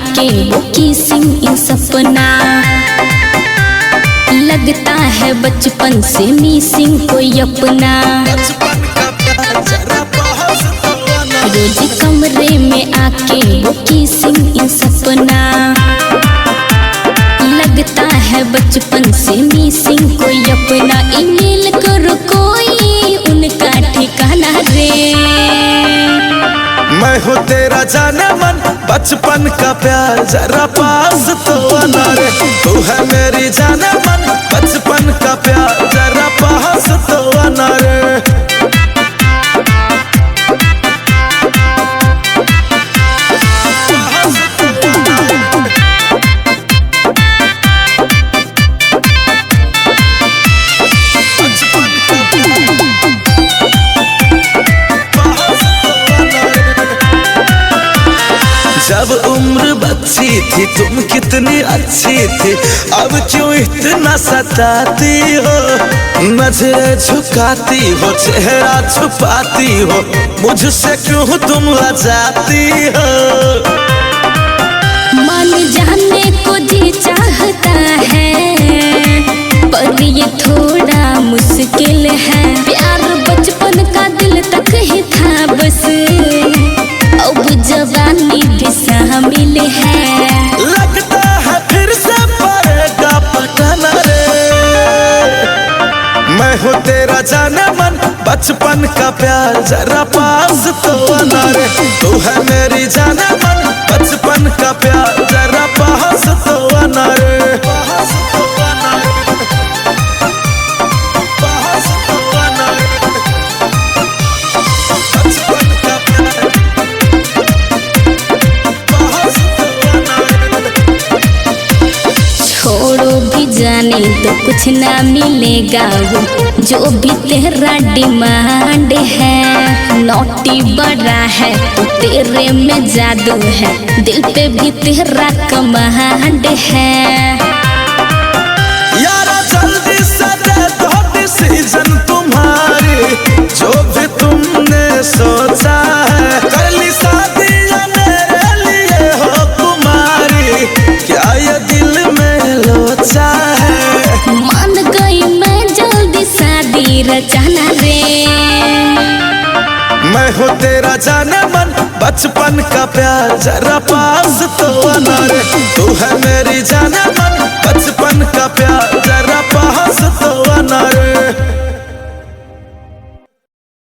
आके वो किसिंग इन सपना, लगता है बचपन से मिसिंग कोई अपना। रोज कमरे में आके वो किसिंग इन सपना, लगता है बचपन से मिसिंग कोई अपना। ईमेल करो कोई उनका ठिकाना रे। मैं हूँ तेरा जाने मन, बचपन का प्यार जरा पास तो आना रे। तू है मेरी जाने मन, बचपन का प्यार जरा पास तो आना रे। जब उम्र बच्ची थी तुम कितनी अच्छी थी, अब क्यों इतना सताती हो। नजरें झुकाती हो, चेहरा छुपाती हो, मुझसे क्यों तुम लजाती हो। मन जाने को जी चाहता है, पर ये थोड़ा मुश्किल है। प्यार बचपन का दिल तक ही था बस, अब जवानी भी शामिल है। लगता है फिर से पड़ेगा पटाना रे। मैं हूँ तेरा जाने मन, बचपन का प्यार जरा पास तो आना रे। तू है मेरी जाने मन, बचपन का प्यार जरा पास तो आना रे। पास तो आना रे, पास तो आना रे। बचपन का प्यार पास तो आना रे। छोड़ो भी जाने तो कुछ ना मिलेगा, वो जो भी तेरा डिमांड है। नोटी बड़ा है तो तेरे में जादू है, दिल पे भी तेरा कमांड है। यारा जल्दी से दे दो डिसीजन तुम्हारी, जो भी तुमने सोचा है। कर ली शादी या मेरे लिए हो कुमारी, क्या ये दिल में लोचा है। मान गई मैं जल्दी शादी रचाना रे। मैं हूँ तेरा जाने मन, बचपन का प्यार जरा पास तो आना रे। तू है मेरी जाने मन, बचपन का प्यार